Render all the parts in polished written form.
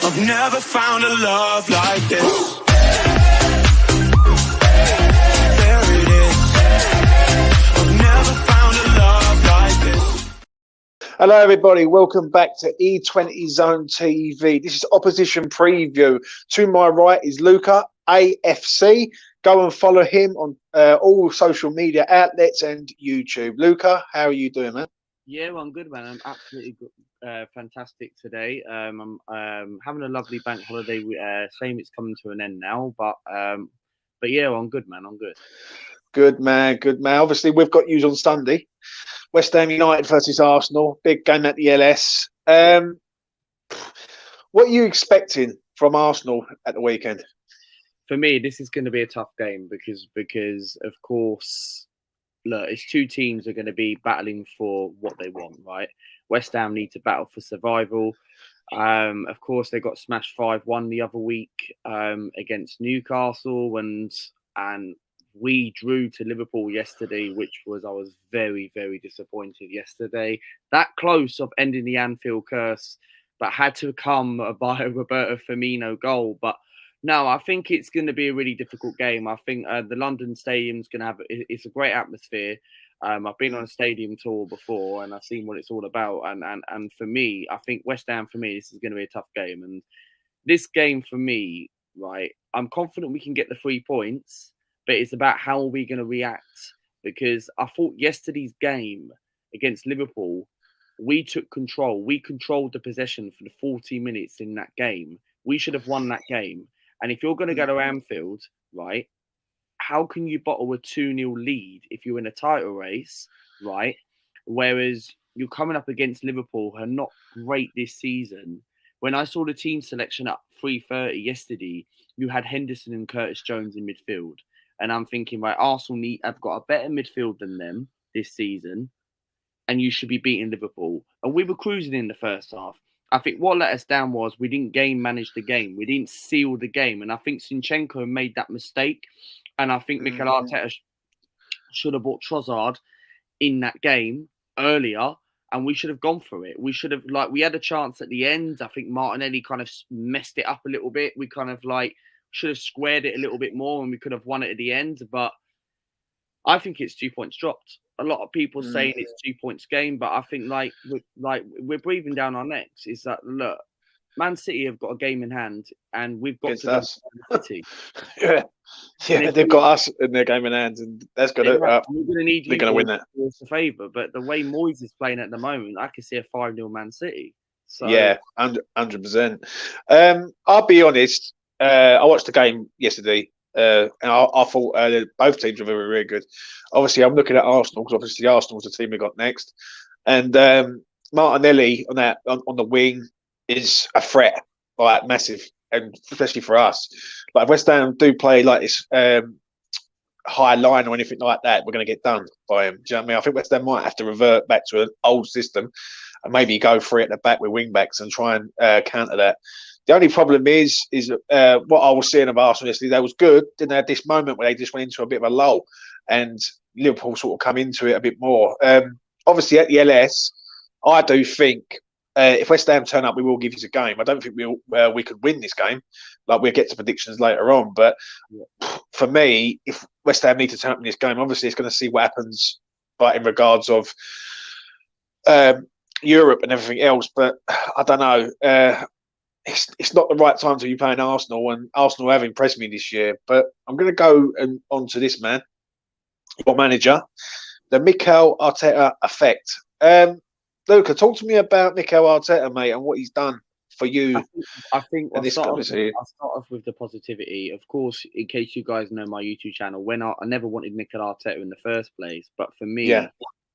I've never found a love like this. There it is. I've never found a love like this. Hello, everybody. Welcome back to E20 Zone TV. This is Opposition Preview. To my right is Luca, AFC. Go and follow him on all social media outlets and YouTube. Luca, how are you doing, man? Yeah, well, I'm good, man. I'm absolutely good, fantastic today. I'm having a lovely bank holiday. Shame it's coming to an end now, but yeah, well, I'm good, man. I'm good. Good man, good man. Obviously, we've got you on Sunday. West Ham United versus Arsenal. Big game at the LS. What are you expecting from Arsenal at the weekend? For me, this is going to be a tough game because of course, look, it's two teams that are going to be battling for what they want, right? West Ham need to battle for survival. Of course, they got smashed 5-1 the other week against Newcastle, and we drew to Liverpool yesterday, which was, I was very, very disappointed yesterday. That close of ending the Anfield curse, but had to come by a Roberto Firmino goal. But no, I think it's going to be a really difficult game. I think the London Stadium's going to have, it's a great atmosphere. I've been on a stadium tour before and I've seen what it's all about. And for me, I think West Ham, for me, this is going to be a tough game. And this game for me, right, I'm confident we can get the 3 points, but it's about how are we going to react? Because I thought yesterday's game against Liverpool, we took control. We controlled the possession for the 40 minutes in that game. We should have won that game. And if you're going to go to Anfield, right, how can you bottle a 2-0 lead if you're in a title race, right? Whereas you're coming up against Liverpool, who are not great this season. When I saw the team selection at 3:30 yesterday, you had Henderson and Curtis Jones in midfield. And I'm thinking, right, Arsenal have got a better midfield than them this season, and you should be beating Liverpool. And we were cruising in the first half. I think what let us down was we didn't manage the game. We didn't seal the game. And I think Zinchenko made that mistake. And I think Mikel Arteta should have brought Trossard in that game earlier, and we should have gone for it. We should have, we had a chance at the end. I think Martinelli kind of messed it up a little bit. We kind of should have squared it a little bit more and we could have won it at the end. But I think it's 2 points dropped. A lot of people saying it's 2 points game, but I think we're breathing down our necks. Is that, look, Man City have got a game in hand, and we've got to us. Man City. Yeah, they've got us in their game in hand, and that's going to. We're going to need you. They're going to win that. It's a favour, but the way Moyes is playing at the moment, I can see a 5-0 Man City. So yeah, 100%. I'll be honest. I watched the game yesterday. And I thought both teams were very, very good. Obviously, I'm looking at Arsenal because obviously Arsenal's the team we got next, and Martinelli on the wing is a threat, massive, and especially for us. Like if West Ham do play like this high line or anything like that, we're going to get done by him. Do you know what I mean? I think West Ham might have to revert back to an old system and maybe go for it at the back with wing backs and try and counter that. The only problem is what I was seeing of Arsenal yesterday. They was good. Then they had this moment where they just went into a bit of a lull, and Liverpool sort of come into it a bit more. Obviously, at the LS, I do think if West Ham turn up, we will give you a game. I don't think we could win this game. We'll get to predictions later on. But for me, if West Ham need to turn up in this game, obviously it's going to see what happens, but in regards of Europe and everything else. But I don't know. It's not the right time to be playing Arsenal, and Arsenal have impressed me this year. But I'm going to go on to this man, your manager, the Mikel Arteta effect. Luca, talk to me about Mikel Arteta, mate, and what he's done for you. I think I'll start off with the positivity. Of course, in case you guys know my YouTube channel, when I never wanted Mikel Arteta in the first place, but for me,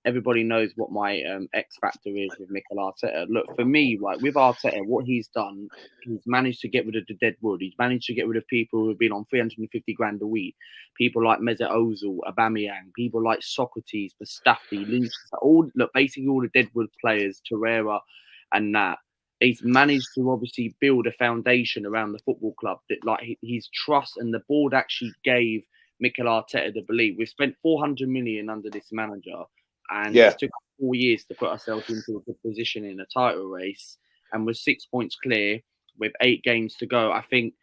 everybody knows what my X factor is with Mikel Arteta. Look, for me, with Arteta, what he's done, he's managed to get rid of the dead wood. He's managed to get rid of people who have been on 350 grand a week. People like Mesut Ozil, Aubameyang, people like Socrates, Mustafi, Lynch, basically all the deadwood players, Torreira and that. He's managed to obviously build a foundation around the football club that his trust, and the board actually gave Mikel Arteta the belief. We've spent 400 million under this manager. And it took 4 years to put ourselves into a good position in a title race, and we're 6 points clear. with 8 games to go. I think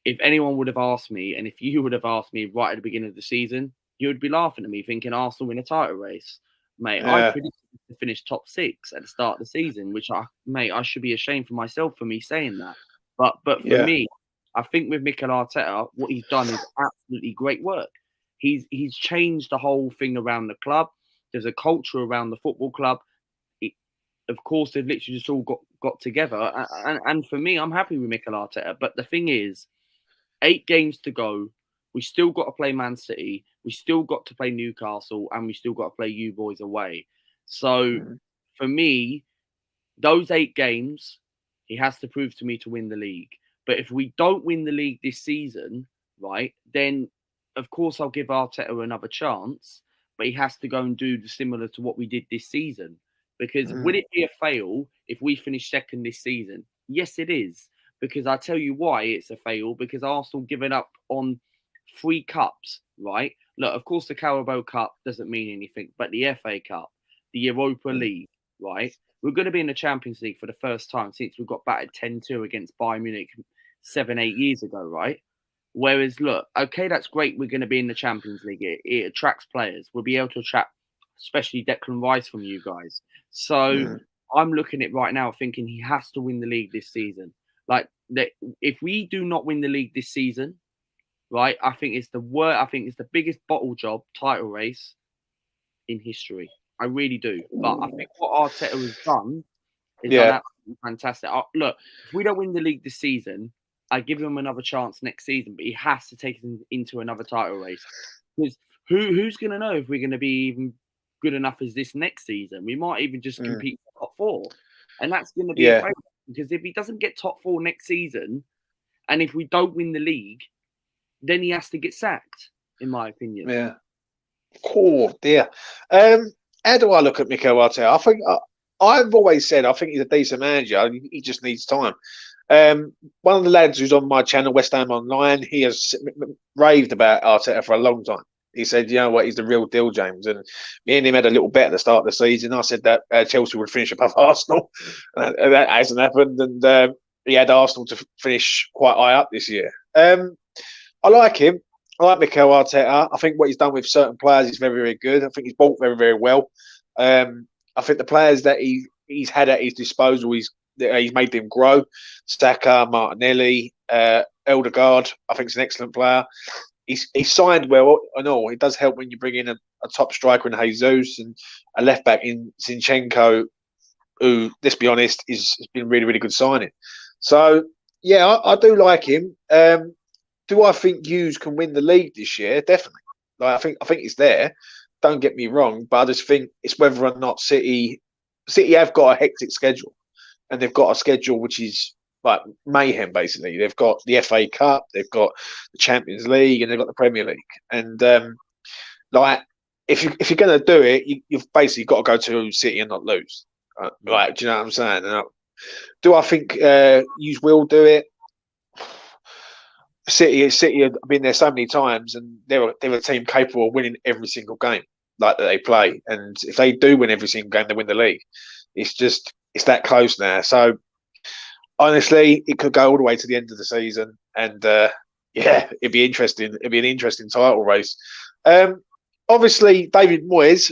if anyone would have asked me, and if you would have asked me right at the beginning of the season, you would be laughing at me thinking Arsenal win a title race. Mate, I Yeah. predicted to finish top 6 at the start of the season, which I should be ashamed for myself for me saying that. But for Yeah. me, I think with Mikel Arteta, what he's done is absolutely great work. He's changed the whole thing around the club. There's a culture around the football club. Of course, they've literally just all got together. And for me, I'm happy with Mikel Arteta. But the thing is, 8 games to go. We still got to play Man City. We still got to play Newcastle, and we still got to play you boys away. So for me, those 8 games, he has to prove to me to win the league. But if we don't win the league this season, right, then of course I'll give Arteta another chance. But he has to go and do similar to what we did this season. Because will it be a fail if we finish second this season? Yes, it is. Because I tell you why it's a fail. Because Arsenal given up on 3 cups, right? Look, of course, the Carabao Cup doesn't mean anything, but the FA Cup, the Europa League, right? We're going to be in the Champions League for the first time since we got battered 10-2 against Bayern Munich 7-8 years ago, right? Whereas, look, okay, that's great. We're going to be in the Champions League. It attracts players. We'll be able to attract, especially Declan Rice from you guys. So I'm looking at right now thinking he has to win the league this season. Like, if we do not win the league this season, right, I think it's the worst. I think it's the biggest bottle job title race in history. I really do. But I think what Arteta has done is done absolutely fantastic. Look, if we don't win the league this season, I give him another chance next season, but he has to take us into another title race. Because who's going to know if we're going to be even good enough as this next season? We might even just compete for top 4. And that's going to be a failure. Because if he doesn't get top 4 next season, and if we don't win the league, then he has to get sacked, in my opinion. Yeah. Oh, dear. How do I look at Mikel Arteta? I think I've always said I think he's a decent manager. He just needs time. One of the lads who's on my channel, WestHamOnline, he has raved about Arteta for a long time. He said, you know what, he's the real deal, James. And me and him had a little bet at the start of the season. I said that Chelsea would finish above Arsenal. That hasn't happened. And he had Arsenal to finish quite high up this year. I like him. I like Mikel Arteta. I think what he's done with certain players is very, very good. I think he's bought very, very well. I think the players that he's had at his disposal, he's made them grow. Saka, Martinelli, Eldegaard, I think is an excellent player. He's signed well and all. It does help when you bring in a top striker in Jesus and a left back in Zinchenko, who, let's be honest, has been really, really good signing. So yeah, I do like him. Do I think Hughes can win the league this year? Definitely. Like, I think it's there. Don't get me wrong, but I just think it's whether or not City have got a hectic schedule, and they've got a schedule which is like mayhem. Basically, they've got the FA Cup, they've got the Champions League, and they've got the Premier League. And like, if you're going to do it, you've basically got to go to City and not lose. Right? Do you know what I'm saying? And do I think Hughes will do it? City have been there so many times, and they're a team capable of winning every single game like that they play. And if they do win every single game, they win the league. It's that close now. So honestly, it could go all the way to the end of the season, and it'd be interesting. It'd be an interesting title race. Obviously, David Moyes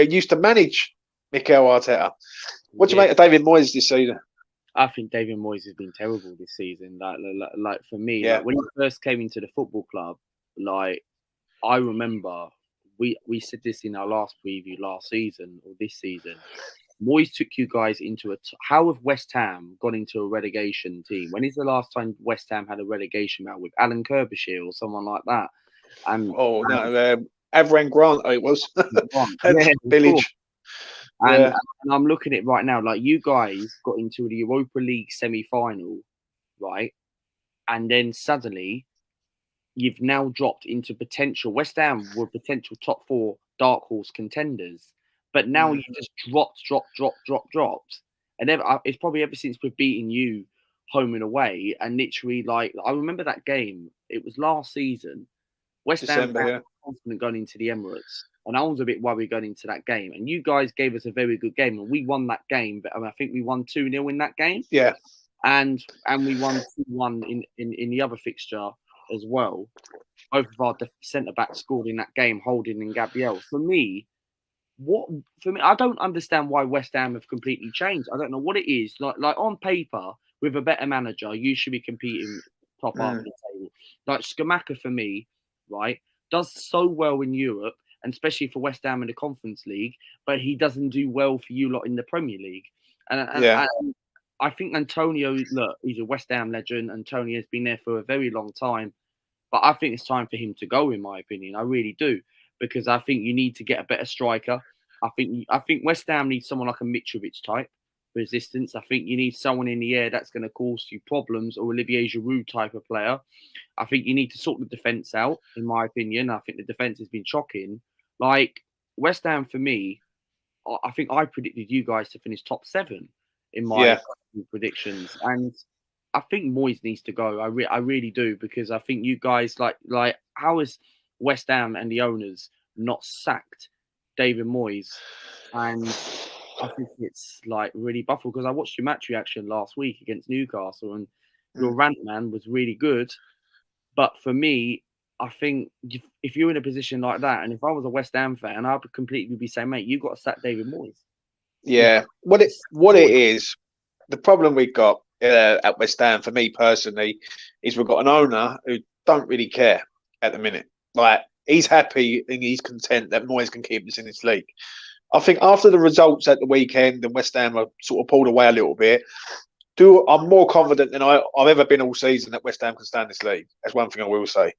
used to manage Mikel Arteta. What do you make of David Moyes this season? I think David Moyes has been terrible this season. Like for me, like when he first came into the football club, like I remember we said this in our last preview last season or this season. Moyes took you guys into how have West Ham gone into a relegation team? When is the last time West Ham had a relegation match with Alan Kirbyshire or someone like that? And Avran Grant, it was Village. And I'm looking at it right now, like you guys got into the Europa League semi-final, right? And then suddenly you've now dropped into potential. West Ham were potential top 4 dark horse contenders. But now you just dropped. And it's probably ever since we've beaten you home and away. And literally, like, I remember that game. It was last season. West Ham was confident going into the Emirates. And I was a bit worried going into that game. And you guys gave us a very good game. And we won that game. But I think we won 2-0 in that game. Yeah. and we won 2-1 in the other fixture as well. Both of our centre backs scored in that game, Holding and Gabriel. For me, I don't understand why West Ham have completely changed. I don't know what it is. Like on paper, with a better manager, you should be competing top half of the table. Like Skamaka for me, right, does so well in Europe, and especially for West Ham in the Conference League, but he doesn't do well for you lot in the Premier League. And I think Antonio, look, he's a West Ham legend. Antonio's been there for a very long time, but I think it's time for him to go, in my opinion. I really do, because I think you need to get a better striker. I think West Ham needs someone like a Mitrovic type resistance. I think you need someone in the air that's going to cause you problems, or Olivier Giroud type of player. I think you need to sort the defence out, in my opinion. I think the defence has been shocking. Like West Ham, for me, I think I predicted you guys to finish top 7 in my predictions, and I think Moyes needs to go. I really do, because I think you guys like how is West Ham and the owners not sacked David Moyes? And I think it's like really baffled, because I watched your match reaction last week against Newcastle, and your rant, man, was really good. But for me, I think if you're in a position like that, and if I was a West Ham fan, I would completely be saying, mate, you've got to sack David Moyes. Yeah. What it is, the problem we've got at West Ham, for me personally, is we've got an owner who don't really care at the minute. Like, he's happy and he's content that Moyes can keep us in this league. I think after the results at the weekend and West Ham have sort of pulled away a little bit, I'm more confident than I've ever been all season that West Ham can stand this league. That's one thing I will say.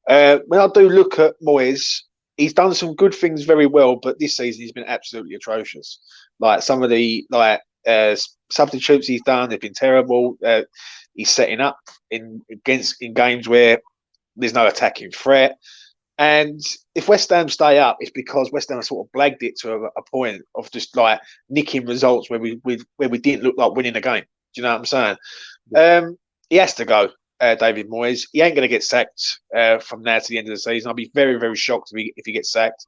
When I do look at Moyes, he's done some good things very well, but this season he's been absolutely atrocious. Like some of the substitutes he's done, they've been terrible. He's setting up in games where there's no attacking threat. And if West Ham stay up, it's because West Ham have sort of blagged it to a point of just like nicking results where we didn't look like winning a game. Do you know what I'm saying? He has to go, David Moyes. He ain't going to get sacked from now to the end of the season. I'll be very, very shocked if he gets sacked.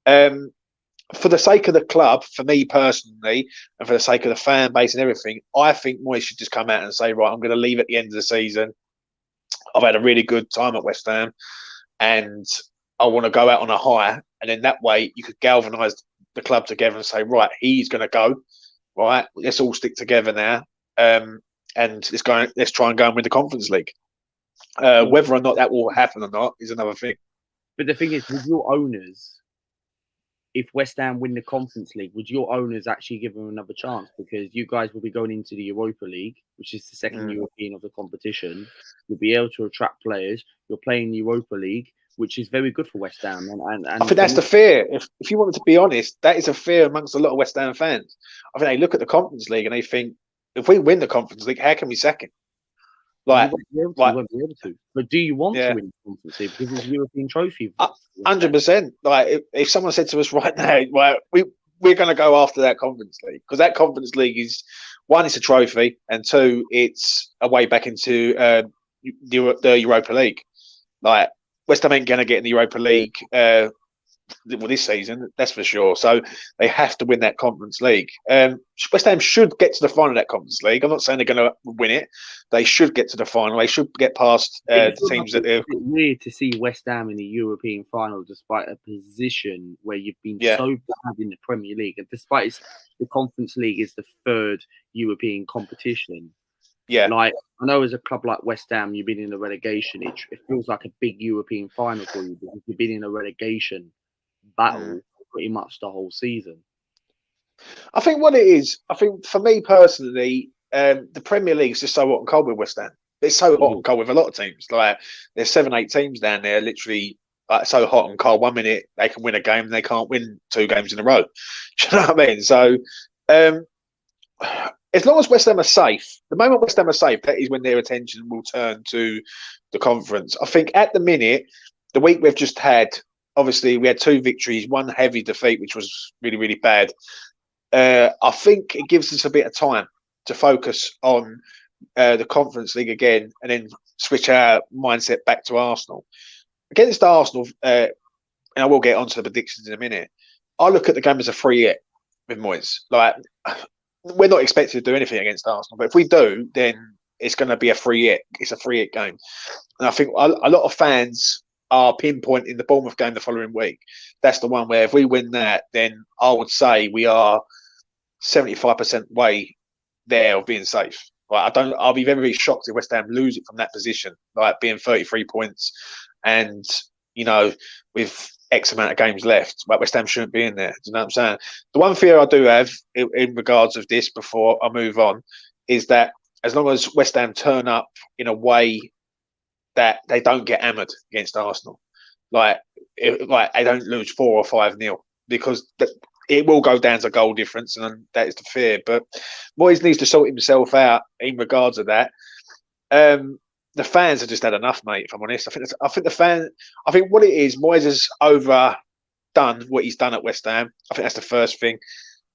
For the sake of the club, for me personally, and for the sake of the fan base and everything, I think Moyes should just come out and say, right, I'm going to leave at the end of the season. I've had a really good time at West Ham, and I want to go out on a high. And then that way you could galvanise the club together and say, right, he's going to go. Right, let's all stick together now. And let's try and go and win the Conference League. Whether or not that will happen or not is another thing. But the thing is, with your owners, if West Ham win the Conference League, would your owners actually give them another chance? Because you guys will be going into the Europa League, which is the second European of the competition. You'll be able to attract players. You're playing the Europa League, which is very good for West Ham. And I think that's the fear. If you wanted to be honest, that is a fear amongst a lot of West Ham fans. I think they look at the Conference League and they think, if we win the Conference League, how can we sack him? Like, you won't be able to. But do you want to win the Conference League? Because it's a European trophy. 100%. Like, if someone said to us right now, like, we're going to go after that Conference League, because that Conference League is, one, it's a trophy, and two, it's a way back into the Europa League. Like, West Ham ain't going to get in the Europa League this season, that's for sure. So they have to win that Conference League. West Ham should get to the final of that Conference League. I'm not saying they're going to win it. They should get to the final. They should get past the teams that they're... It's weird to see West Ham in the European final, despite a position where you've been so bad in the Premier League, and despite the Conference League is the third European competition. Yeah, like I know as a club like West Ham, you've been in a relegation. It feels like a big European final for you, because you've been in a relegation battle pretty much the whole season. I think what it is, for me personally, the Premier League is just so hot and cold with West Ham. It's so hot and cold with a lot of teams. Like, there's 7-8 teams down there, literally so hot and cold. 1 minute they can win a game, and they can't win 2 games in a row. Do you know what I mean? So, as long as West Ham are safe, the moment West Ham are safe, that is when their attention will turn to the conference. I think at the minute, the week we've just had, obviously we had 2 victories, 1 heavy defeat, which was really, really bad. I think it gives us a bit of time to focus on the Conference League again, and then switch our mindset back to Arsenal. Against Arsenal, and I will get onto the predictions in a minute, I look at the game as a free hit with Moyes. Like, we're not expected to do anything against Arsenal, but if we do, then it's going to be a free hit. It's a free hit game, and I think a lot of fans are pinpointing the Bournemouth game the following week. That's the one where if we win that, then I would say we are 75% way there of being safe. Like, I'll be very, very shocked if West Ham lose it from that position, like being 33 points, and with X amount of games left, like West Ham shouldn't be in there. Do you know what I'm saying? The one fear I do have in regards of this before I move on is that as long as West Ham turn up in a way that they don't get hammered against Arsenal, like they don't lose 4 or 5-0, because it will go down to goal difference, and that is the fear. But Moyes needs to sort himself out in regards of that. The fans have just had enough, mate. If I'm honest, I think what it is, Moyes has overdone what he's done at West Ham. I think that's the first thing.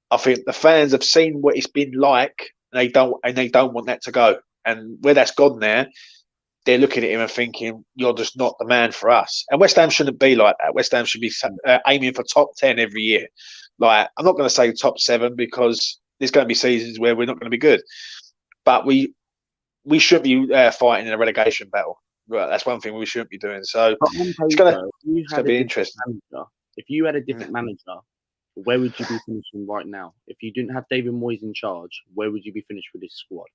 I think the fans have seen what it's been like, and they don't want that to go. And where that's gone there, they're looking at him and thinking, you're just not the man for us. And West Ham shouldn't be like that. West Ham should be aiming for top 10 every year. Like, I'm not going to say top 7, because there's going to be seasons where we're not going to be good. But we shouldn't be fighting in a relegation battle. Right, that's one thing we shouldn't be doing. So it's going to be interesting. If you had a different manager, where would you be finishing right now? If you didn't have David Moyes in charge, where would you be finished with this squad?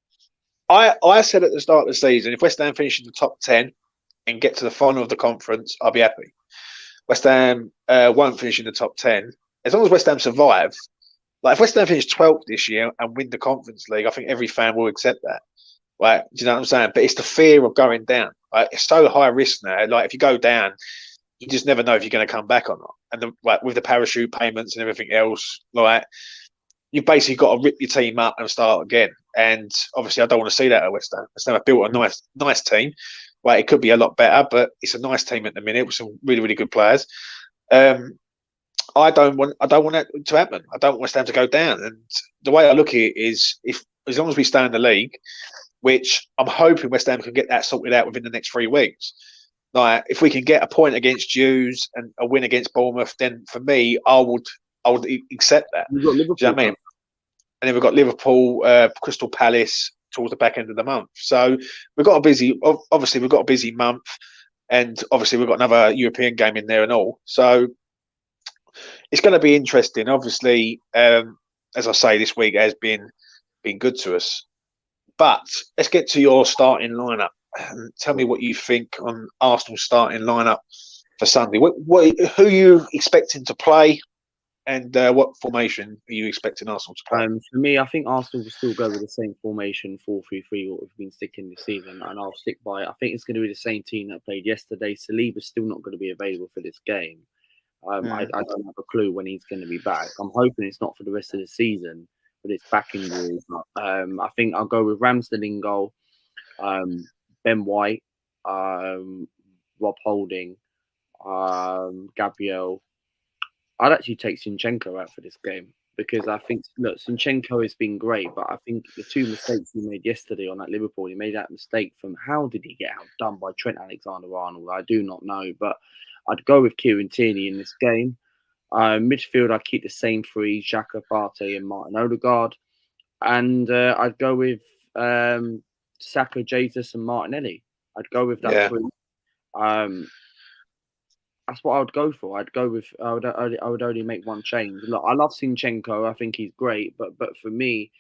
I said at the start of the season, if West Ham finish in the top 10 and get to the final of the conference, I'll be happy. West Ham won't finish in the top 10. As long as West Ham survive, like if West Ham finish 12th this year and win the Conference League, I think every fan will accept that. Like, do you know what I'm saying? But it's the fear of going down. Like, it's so high risk now. Like, if you go down, you just never know if you're going to come back or not. And with the parachute payments and everything else, like, you've basically got to rip your team up and start again. And obviously, I don't want to see that at West Ham. West Ham have built a nice team. Like, it could be a lot better, but it's a nice team at the minute with some really, really good players. I don't want that to happen. I don't want West Ham to go down. And the way I look at it is, as long as we stay in the league, which I'm hoping West Ham can get that sorted out within the next 3 weeks. Like, if we can get a point against Jews and a win against Bournemouth, then for me, I would accept that. You've got Liverpool, do you know what I mean? And then we've got Liverpool, Crystal Palace towards the back end of the month. So we've got a busy month, and obviously we've got another European game in there and all. So it's going to be interesting. Obviously, as I say, this week has been good to us. But let's get to your starting lineup. Tell me what you think on Arsenal's starting lineup for Sunday. Who are you expecting to play, and what formation are you expecting Arsenal to play? For me, I think Arsenal will still go with the same formation, 4-3-3, what we've been sticking this season, and I'll stick by it. I think it's going to be the same team that played yesterday. Saliba's still not going to be available for this game. I don't have a clue when he's going to be back. I'm hoping it's not for the rest of the season, but it's back injury. I think I'll go with Ramsdale in goal, Ben White, Rob Holding, Gabriel. I'd actually take Zinchenko out for this game, because I think, look, Zinchenko has been great, but I think the 2 mistakes he made yesterday on that Liverpool, he made that mistake from, how did he get outdone by Trent Alexander-Arnold? I do not know, but I'd go with Kieran Tierney in this game. Midfield, I'd keep the same 3, Xhaka, Partey and Martin Odegaard. And I'd go with Saka, Jesus and Martinelli. I'd go with that 3. That's what I would go for. I would only make one change. Look, I love Zinchenko. I think he's great, but for me,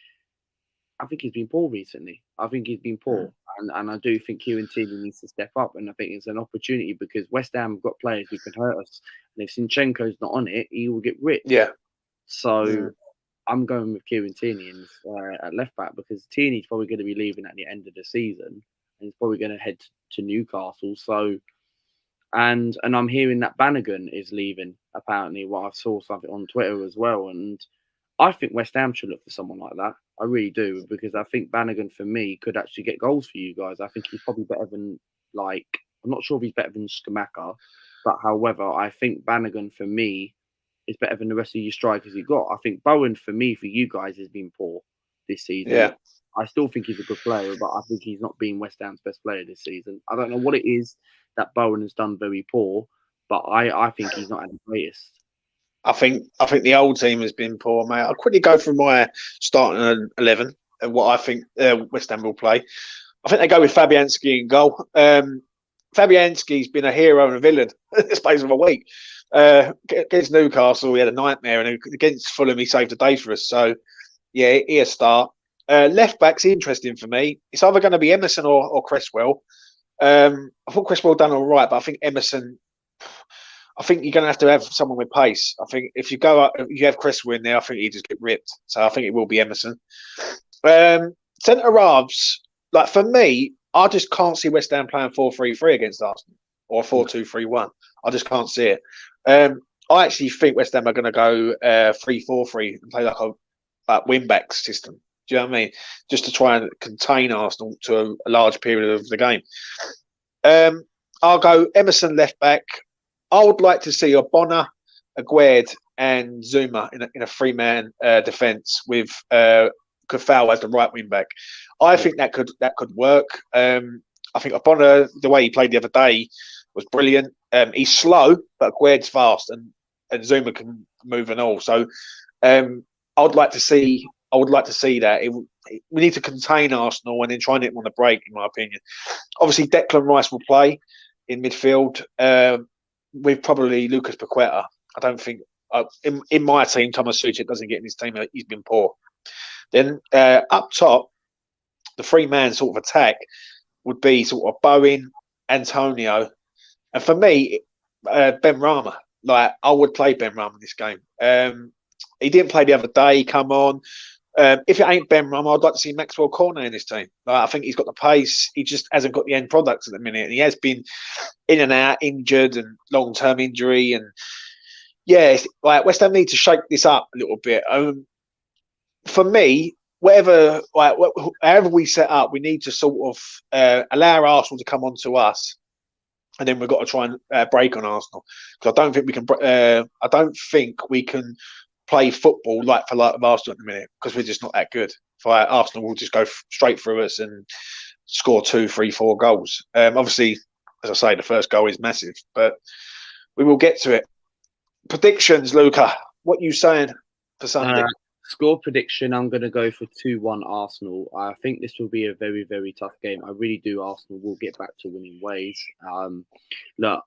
I think he's been poor recently. I think he's been poor, and I do think Kieran Tierney needs to step up. And I think it's an opportunity, because West Ham have got players who can hurt us. And if Zinchenko's not on it, he will get ripped. Yeah. So I'm going with Kieran Tierney at left back, because Tierney's probably going to be leaving at the end of the season, and he's probably going to head to Newcastle. So. And I'm hearing that Bannigan is leaving, apparently. I saw something on Twitter as well. And I think West Ham should look for someone like that. I really do, because I think Bannigan, for me, could actually get goals for you guys. I think he's probably better than, I'm not sure if he's better than Skamaka. But however, I think Bannigan, for me, is better than the rest of your strikers you got. I think Bowen, for me, for you guys, has been poor this season. Yeah. I still think he's a good player, but I think he's not been West Ham's best player this season. I don't know what it is that Bowen has done very poor, but I think he's not at the greatest. I think the old team has been poor, mate. I'll quickly go through my starting 11 and what I think West Ham will play. I think they go with Fabianski in goal. Fabianski's been a hero and a villain in the space of a week. Against Newcastle, he had a nightmare, and against Fulham, he saved the day for us. So, yeah, he'll start. Left back's interesting for me. It's either going to be Emerson or Cresswell. I thought Cresswell done all right, but I think Emerson. I think you're going to have someone with pace. I think if you go up, if you have Cresswell in there, I think he just get ripped. So I think it will be Emerson. Centre halves, like for me, I just can't see West Ham playing 4-3-3 against Arsenal or 4-2-3-1. I just can't see it. I actually think West Ham are going to go 3-4-3 and play like a wing-back system. Do you know what I mean? Just to try and contain Arsenal to a large period of the game. I'll go Emerson left back. I would like to see a Bonner, a Gued, and Zuma in a three-man defence with Kufau as the right wing back. I think that could work. I think Bonner, the way he played the other day, was brilliant. He's slow, but Gued's fast, and Zuma can move and all. So I would like to see that. We need to contain Arsenal and then try and hit them on the break, in my opinion. Obviously, Declan Rice will play in midfield. With probably Lucas Paqueta. I don't think in my team Thomas Suchek doesn't get in his team. He's been poor. Then up top, the three-man sort of attack would be sort of Bowen, Antonio, and for me, Ben Rama. Like I would play Ben Rama in this game. He didn't play the other day. Come on. If it ain't Ben Rama, I'd like to see Maxwell Cornet in this team. I think he's got the pace. He just hasn't got the end product at the minute. And he has been in and out, injured and long-term injury. And yeah, like West Ham need to shake this up a little bit. For me, however we set up, we need to sort of allow Arsenal to come on to us. And then we've got to try and break on Arsenal. Because I don't think we can play football like for like of Arsenal at the minute because we're just not that good. Arsenal will just go straight through us and score 2, 3, 4 goals. Obviously, as I say, the first goal is massive, but we will get to it. Predictions, Luca. What are you saying for Sunday? Score prediction, I'm going to go for 2-1 Arsenal. I think this will be a very, very tough game. I really do. Arsenal will get back to winning ways. Look,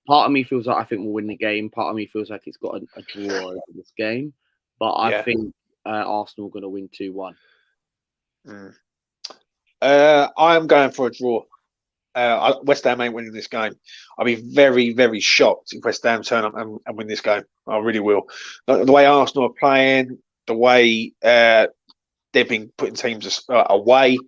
part of me feels like I think we'll win the game. Part of me feels like it's got a draw over this game. But I think Arsenal are going to win 2-1. I am going for a draw. West Ham ain't winning this game. I'll be very, very shocked if West Ham turn up and win this game. I really will. The way Arsenal are playing, the way they've been putting teams away,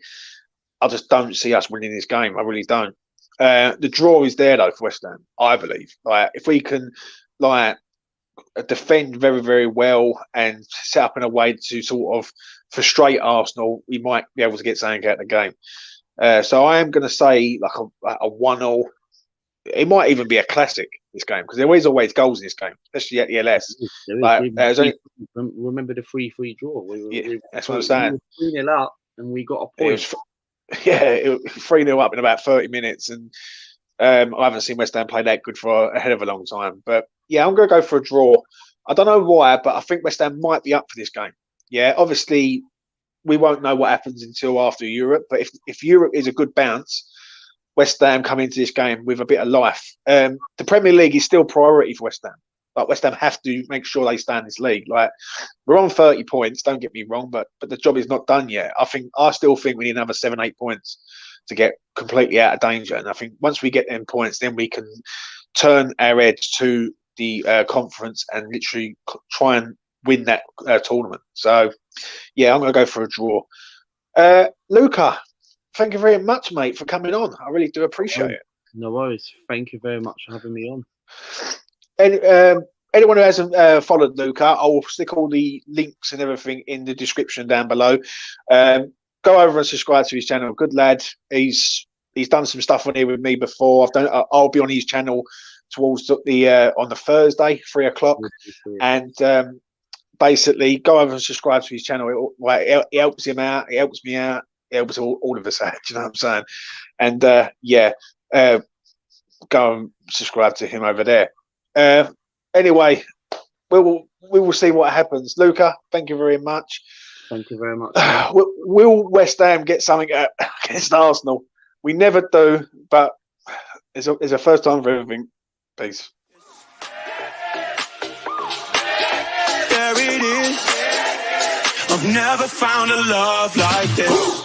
I just don't see us winning this game. I really don't. The draw is there though for West Ham, I believe. Like if we can defend very, very well and set up in a way to sort of frustrate Arsenal, we might be able to get something out of the game. So I am going to say like a 1-0. It might even be a classic this game because there is always goals in this game, especially at the LS. Remember the 3-3 draw? That's what I'm saying. We were 3-0 up and we got a point. It was 3-0 up in about 30 minutes, and I haven't seen West Ham play that good for a hell of a long time. But yeah, I'm going to go for a draw. I don't know why, but I think West Ham might be up for this game. Yeah, obviously we won't know what happens until after Europe. But if Europe is a good bounce, West Ham come into this game with a bit of life. The Premier League is still priority for West Ham. Like West Ham have to make sure they stay in this league. Like we're on 30 points. Don't get me wrong, but the job is not done yet. I still think we need another 7-8 points to get completely out of danger. And I think once we get them points, then we can turn our heads to the conference and literally try and win that tournament. So yeah, I'm going to go for a draw. Luca, thank you very much, mate, for coming on. I really do appreciate it. No worries. Thank you very much for having me on. Anyone who hasn't followed Luca, I'll stick all the links and everything in the description down below. Go over and subscribe to his channel. Good lad. He's done some stuff on here with me before. I'll be on his channel towards the on the Thursday, 3 o'clock, and basically go over and subscribe to his channel. It helps him out. It helps me out. It helps all of us out. Do you know what I'm saying? And go and subscribe to him over there. Anyway, we will see what happens. Luca, thank you very much. Thank you very much. Will West Ham get something against Arsenal? We never do, but it's a first time for everything. Peace. There it is. I've never found a love like this.